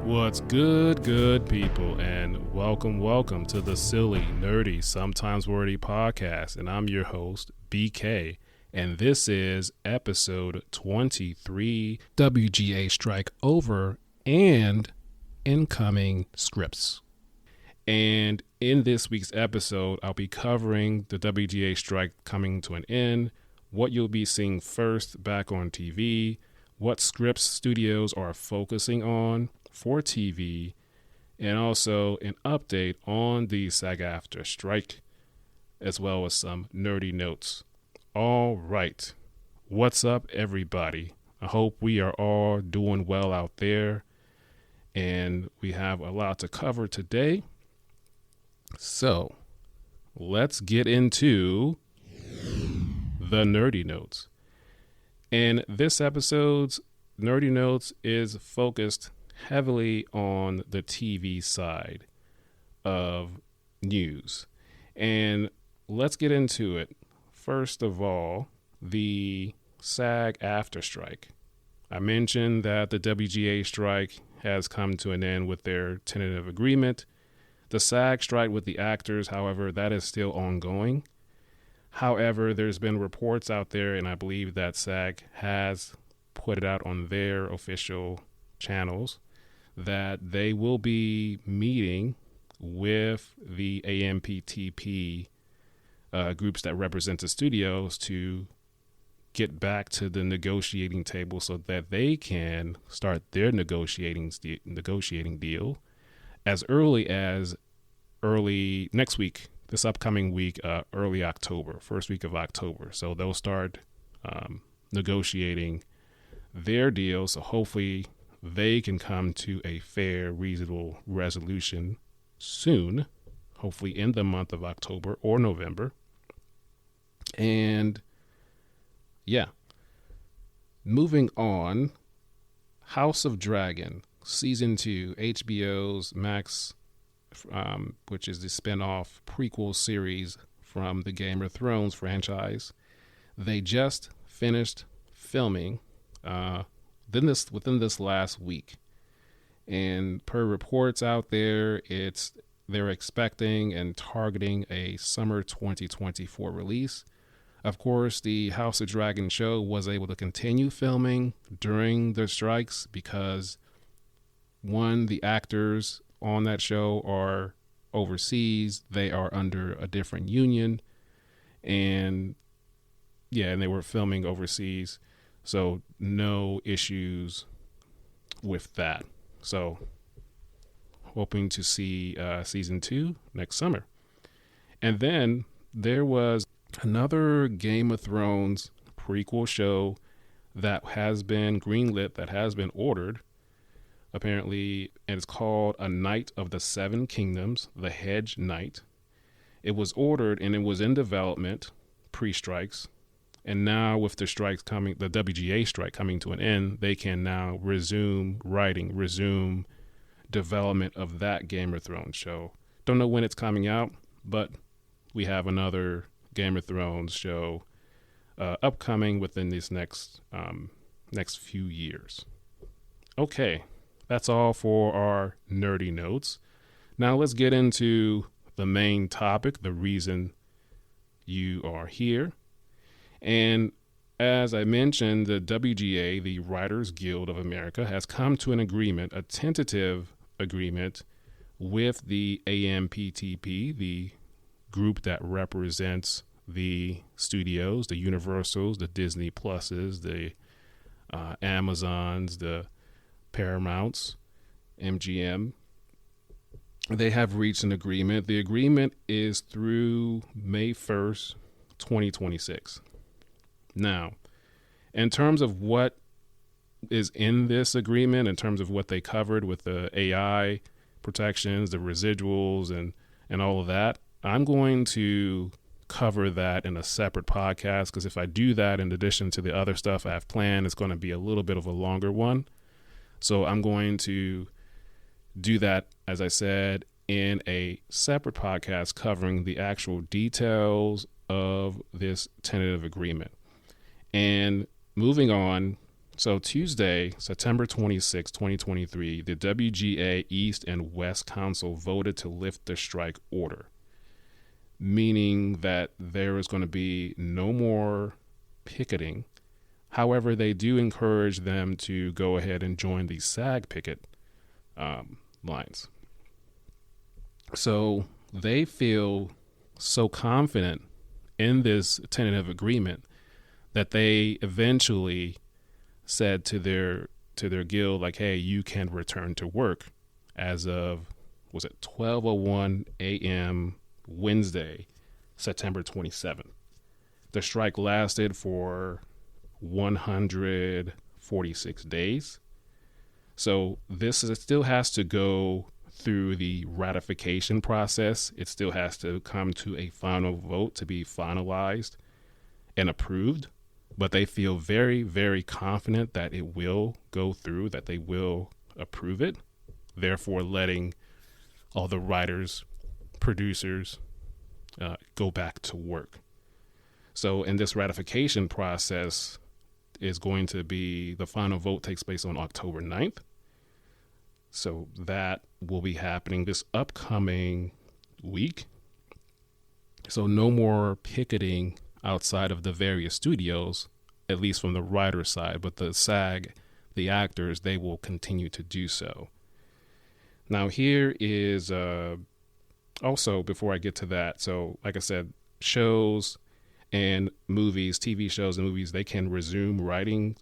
What's good people, and welcome to the Silly, Nerdy, Sometimes Wordy podcast, and I'm your host, BK, and this is episode 23, WGA Strike Over and Incoming Scripts. And in this week's episode, I'll be covering the WGA strike coming to an end, what you'll be seeing first back on TV, what scripts studios are focusing on for TV, and also an update on the SAG-AFTRA strike, as well as some nerdy notes. All right. What's up, everybody? I hope we are all doing well out there, and we have a lot to cover today. So, let's get into the nerdy notes. And this episode's nerdy notes is focused heavily on the TV side of news. And let's get into it. First of all, the SAG-AFTRA strike. I mentioned that the WGA strike has come to an end with their tentative agreement. The SAG strike with the actors, however, that is still ongoing. However, there's been reports out there, and I believe that SAG has put it out on their official channels, that they will be meeting with the AMPTP groups that represent the studios to get back to the negotiating table so that they can start their negotiating deal as early next week, this upcoming week, early October, first week of October. So they'll start negotiating their deal. So hopefully they can come to a fair, reasonable resolution soon, hopefully in the month of October or November. And yeah, moving on, House of Dragon, Season 2, HBO's Max, which is the spinoff prequel series from the Game of Thrones franchise. They just finished filming within this last week. And per reports out there, they're expecting and targeting a summer 2024 release. Of course, the House of Dragon show was able to continue filming during the strikes because, one, the actors on that show are overseas. They are under a different union. And they were filming overseas. So no issues with that. So hoping to see season 2 next summer. And then there was another Game of Thrones prequel show that has been greenlit, that has been ordered, apparently, and it's called A Knight of the Seven Kingdoms, The Hedge Knight. It was ordered and it was in development pre-strikes. And now with the strikes coming, the WGA strike coming to an end, they can now resume development of that Game of Thrones show. Don't know when it's coming out, but we have another Game of Thrones show upcoming within these next few years. Okay, that's all for our nerdy notes. Now let's get into the main topic, the reason you are here. And as I mentioned, the WGA, the Writers Guild of America, has come to an agreement, a tentative agreement with the AMPTP, the group that represents the studios, the Universals, the Disney Pluses, the Amazons, the Paramounts, MGM. They have reached an agreement. The agreement is through May 1st, 2026. Now, in terms of what is in this agreement, in terms of what they covered with the AI protections, the residuals, and all of that, I'm going to cover that in a separate podcast, because if I do that in addition to the other stuff I have planned, it's going to be a little bit of a longer one. So I'm going to do that, as I said, in a separate podcast covering the actual details of this tentative agreement. And moving on So Tuesday, September 26, 2023, the WGA East and West Council voted to lift the strike order, meaning that there is going to be no more picketing. However, they do encourage them to go ahead and join the SAG picket lines. So they feel so confident in this tentative agreement that they eventually said to their guild, like, hey, you can return to work as of, was it 12:01 a.m. Wednesday, September 27th. The strike lasted for 146 days. So it still has to go through the ratification process. It still has to come to a final vote to be finalized and approved. But they feel very, very confident that it will go through, that they will approve it, therefore letting all the writers, producers go back to work. So in this ratification process is going to be, the final vote takes place on October 9th. So that will be happening this upcoming week. So no more picketing outside of the various studios, at least from the writer's side, but the SAG, the actors, they will continue to do so. Now here is also, before I get to that, so like I said, shows and movies, TV shows and movies, they can resume writing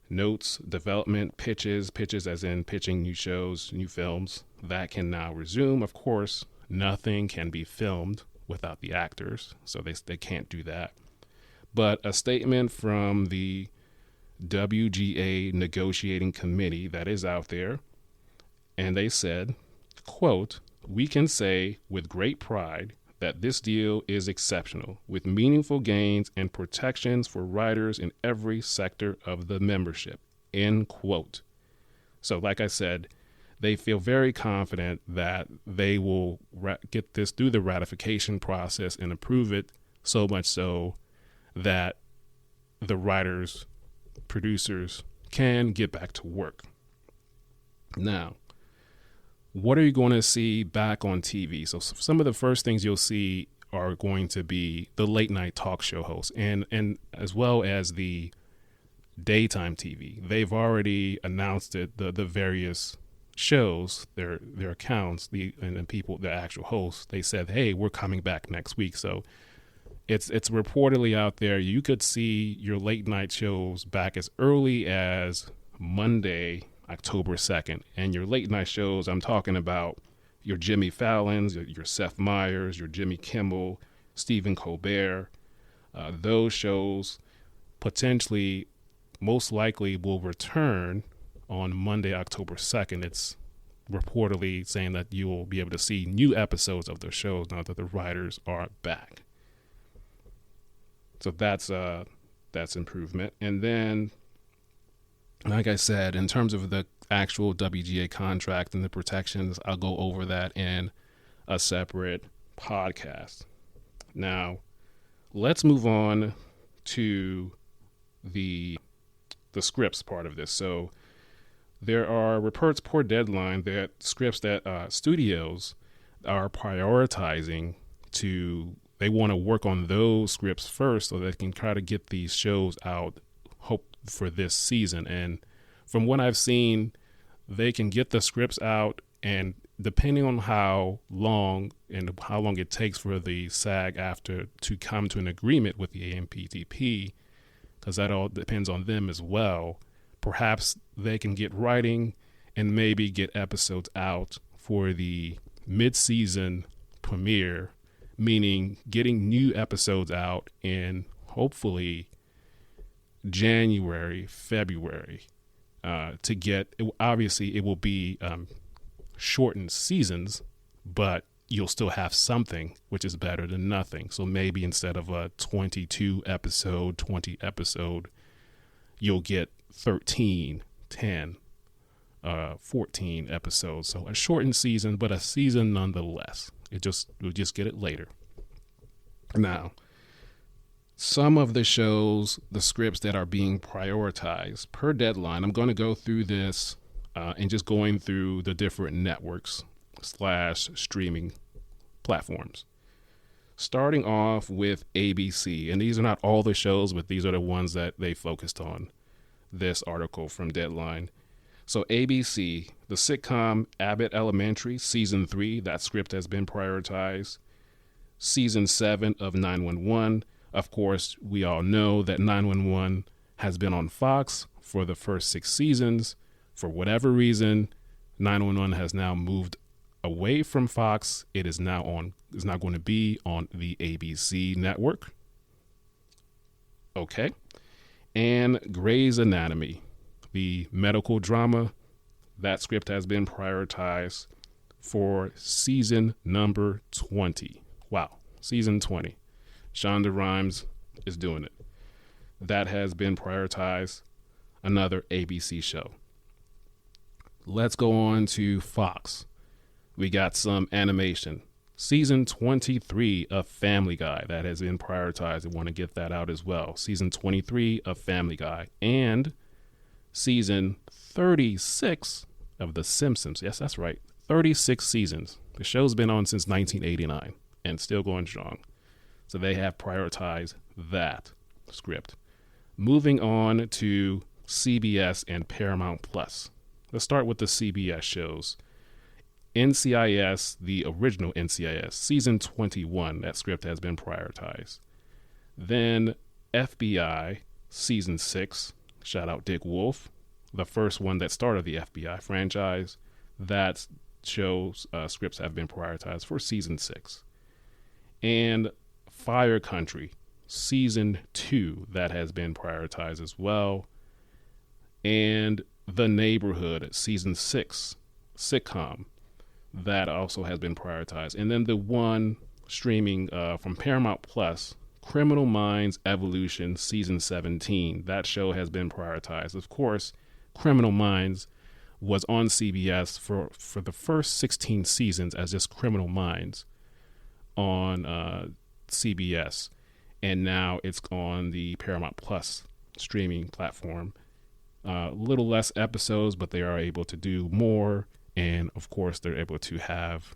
notes, development, pitches as in pitching new shows, new films, that can now resume. Of course, nothing can be filmed without the actors, so they can't do that. But a statement from the WGA negotiating committee that is out there, and they said, quote, "We can say with great pride that this deal is exceptional, with meaningful gains and protections for writers in every sector of the membership," end quote. So like I said, they feel very confident that they will get this through the ratification process and approve it, so much so that the writers, producers can get back to work. Now, what are you going to see back on TV? So some of the first things you'll see are going to be the late night talk show hosts and as well as the daytime TV. They've already announced it, the various shows, their accounts, and people, the actual hosts, they said, hey, we're coming back next week. So it's reportedly out there. You could see your late night shows back as early as Monday, October 2nd. And your late night shows, I'm talking about your Jimmy Fallon's, your Seth Meyers, your Jimmy Kimmel, Stephen Colbert. Those shows potentially, most likely, will return on Monday, October 2nd. It's reportedly saying that you will be able to see new episodes of the shows now that the writers are back. So that's improvement. And then, like I said, in terms of the actual WGA contract and the protections, I'll go over that in a separate podcast. Now, let's move on to the scripts part of this. So there are reports per deadline that scripts that studios are prioritizing they want to work on those scripts first so they can try to get these shows out, hope for this season. And from what I've seen, they can get the scripts out, and depending on how long it takes for the SAG-AFTRA to come to an agreement with the AMPTP, because that all depends on them as well, perhaps they can get writing and maybe get episodes out for the mid-season premiere, meaning getting new episodes out in hopefully January, February, to get, obviously it will be shortened seasons, but you'll still have something, which is better than nothing. So maybe instead of a 20 episode, you'll get 13, 10, 14 episodes. So a shortened season, but a season nonetheless. We'll just get it later. Now, some of the shows, the scripts that are being prioritized per deadline. I'm going to go through this and just going through the different networks / streaming platforms. Starting off with ABC, and these are not all the shows, but these are the ones that they focused on this article from Deadline. So ABC, the sitcom Abbott Elementary, Season 3, that script has been prioritized. Season 7 of 911. Of course, we all know that 911 has been on Fox for the first 6 seasons. For whatever reason, 911 has now moved away from Fox. It is now going to be on the ABC network. Okay. And Grey's Anatomy, the medical drama, that script has been prioritized for season number 20. Wow. Season 20. Shonda Rhimes is doing it. That has been prioritized. Another ABC show. Let's go on to Fox. We got some animation. Season 23 of Family Guy, that has been prioritized. I want to get that out as well. Season 23 of Family Guy. And season 36 of The Simpsons. Yes, that's right. 36 seasons. The show's been on since 1989 and still going strong. So they have prioritized that script. Moving on to CBS and Paramount Plus. Let's start with the CBS shows. NCIS, the original NCIS, season 21, that script has been prioritized. Then FBI, season 6, shout out Dick Wolf, the first one that started the FBI franchise. That show's scripts have been prioritized for season 6. And Fire Country, season 2, that has been prioritized as well. And The Neighborhood, season 6, sitcom, that also has been prioritized. And then the one streaming from Paramount Plus, Criminal Minds Evolution, season 17, that show has been prioritized. Of course, Criminal Minds was on CBS for the first 16 seasons as just Criminal Minds on CBS, and now it's on the Paramount Plus streaming platform. Little less episodes, but they are able to do more, and of course they're able to have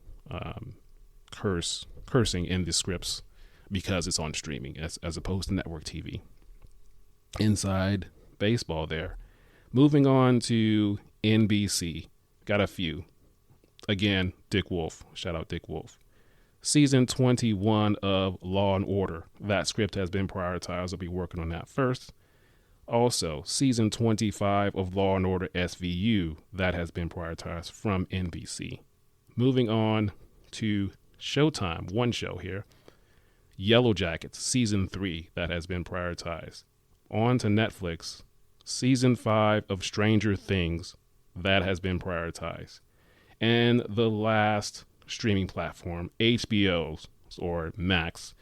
cursing in the scripts because it's on streaming as opposed to network TV. Inside baseball there. Moving on to NBC, got a few. Again, Dick Wolf, shout out Dick Wolf. Season 21 of Law and Order. That script has been prioritized. I'll be working on that first. Also, season 25 of Law and Order SVU. That has been prioritized from NBC. Moving on to Showtime, one show here. Yellow Jackets, season 3. That has been prioritized. On to Netflix, season 5 of Stranger Things. That has been prioritized. And the last streaming platform, HBO or Max,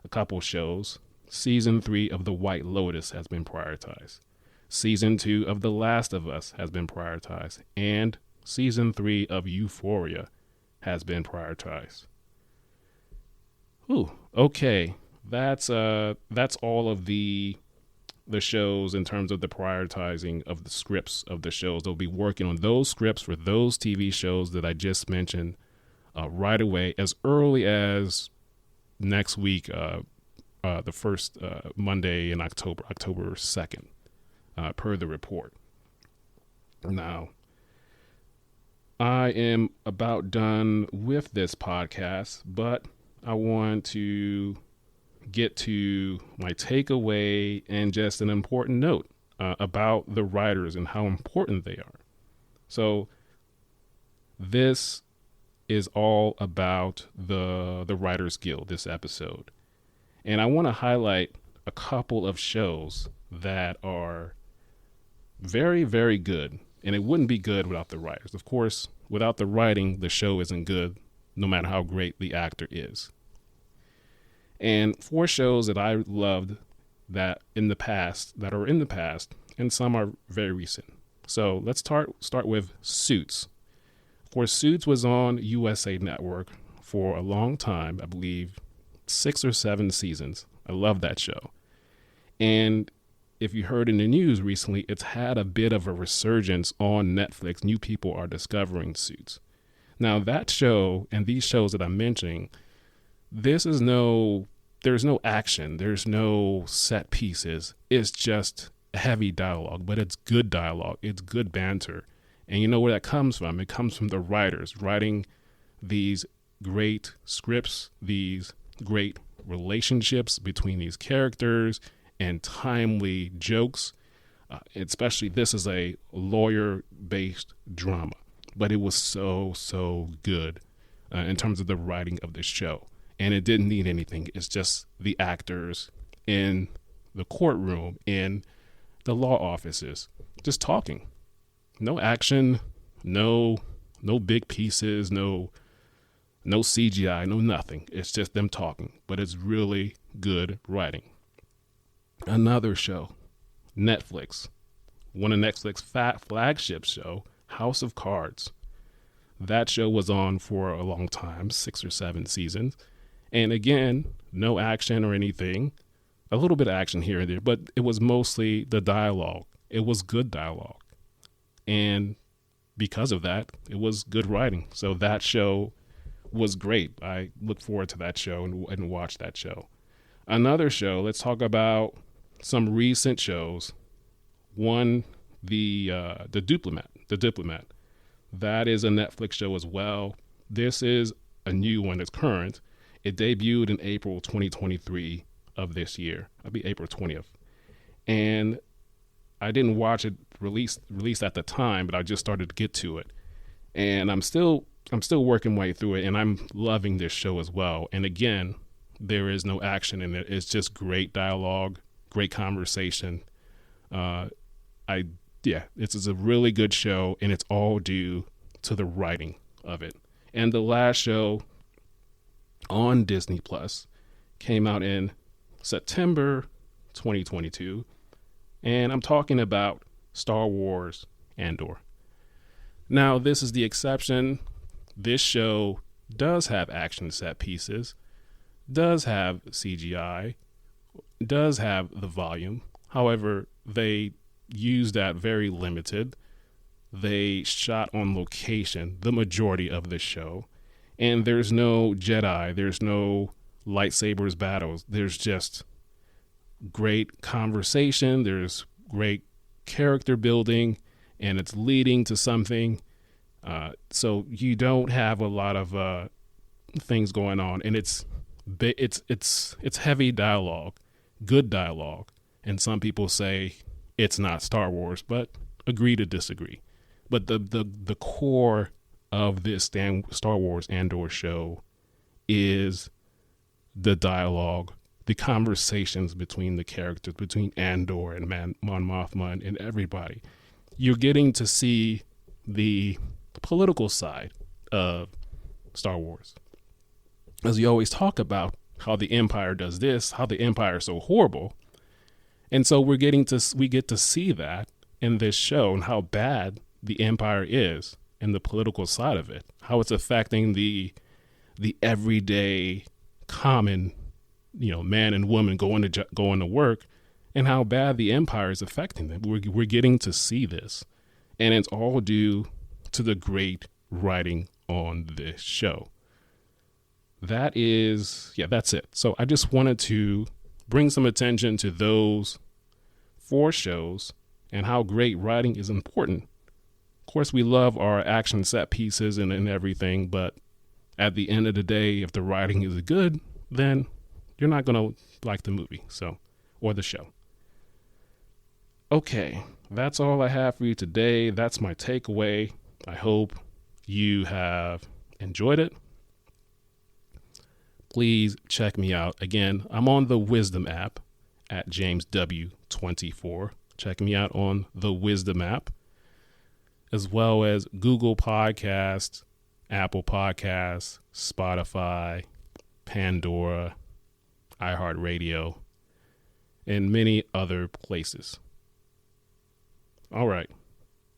a couple shows. Season 3 of The White Lotus has been prioritized. Season 2 of The Last of Us has been prioritized. And season 3 of Euphoria has been prioritized. Ooh, okay. That's all of the shows in terms of the prioritizing of the scripts of the shows. They'll be working on those scripts for those TV shows that I just mentioned right away, as early as next week, the first Monday in October 2nd, per the report. Now, I am about done with this podcast, but I want to get to my takeaway and just an important note about the writers and how important they are. So this is all about the Writers Guild, this episode. And I want to highlight a couple of shows that are very, very good. And it wouldn't be good without the writers. Of course, without the writing, the show isn't good, no matter how great the actor is. And 4 shows that I loved that are in the past, and some are very recent. So let's start with Suits. Of course, Suits was on USA Network for a long time, I believe 6 or 7 seasons. I love that show. And if you heard in the news recently, it's had a bit of a resurgence on Netflix. New people are discovering Suits. Now that show and these shows that I'm mentioning, there's no action. There's no set pieces. It's just heavy dialogue, but it's good dialogue. It's good banter. And you know where that comes from? It comes from the writers writing these great scripts, these great relationships between these characters, and timely jokes. Especially, this is a lawyer-based drama, but it was so good in terms of the writing of this show. And it didn't need anything. It's just the actors in the courtroom, in the law offices, just talking. No action, no big pieces, no CGI, no nothing. It's just them talking, but it's really good writing. Another show, Netflix, one of Netflix's flagship show, House of Cards. That show was on for a long time, 6 or 7 seasons. And again, no action or anything. A little bit of action here and there, but it was mostly the dialogue. It was good dialogue. And because of that, it was good writing. So that show was great. I look forward to that show and watch that show. Another show, let's talk about some recent shows. One, the Diplomat. That is a Netflix show as well. This is a new one that's current. It debuted in April 2023 of this year. It'll be April 20th. And I didn't watch it released at the time, but I just started to get to it. And I'm still working my way through it, and I'm loving this show as well. And again, there is no action in it. It's just great dialogue, great conversation. This is a really good show, and it's all due to the writing of it. And the last show on Disney Plus came out in September 2022, and I'm talking about Star Wars Andor. Now, this is the exception. This show does have action set pieces, does have CGI, does have the volume. However, they use that very limited. They shot on location the majority of the show, and there's no Jedi, there's no lightsabers battles. There's just great conversation, there's great character building, and it's leading to something. So you don't have a lot of things going on, and it's heavy dialogue, good dialogue. And some people say it's not Star Wars, but agree to disagree. But the core of this Star Wars Andor show is the dialogue, the conversations between the characters, between Andor and Mon Mothma and everybody. You're getting to see the political side of Star Wars. As you always talk about how the Empire does this, how the Empire is so horrible. And so we get to see that in this show, and how bad the Empire is and the political side of it, how it's affecting the everyday common, man and woman going to work, and how bad the Empire is affecting them. We're getting to see this, and it's all due to the great writing on this show. That's it. So I just wanted to bring some attention to those 4 shows and how great writing is important. Of course, we love our action set pieces and everything, but at the end of the day, if the writing is good, then you're not going to like the movie, or the show. Okay, that's all I have for you today. That's my takeaway. I hope you have enjoyed it. Please check me out. Again, I'm on the Wisdom app at JamesW24. Check me out on the Wisdom app, as well as Google Podcasts, Apple Podcasts, Spotify, Pandora, iHeartRadio, and many other places. All right.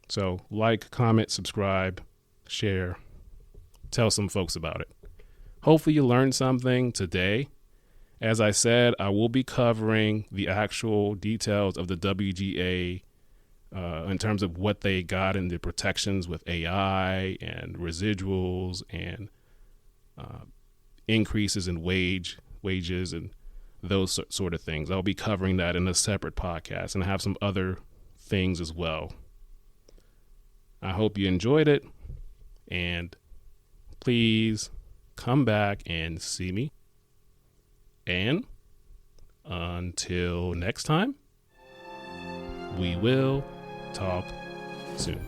So like, comment, subscribe, share, tell some folks about it. Hopefully you learned something today, As I said, I will be covering the actual details of the WGA in terms of what they got in the protections with AI and residuals and increases in wages and those sort of things. I'll be covering that in a separate podcast, and I have some other things as well. I hope you enjoyed it, and please come back and see me. And until next time, we will talk soon.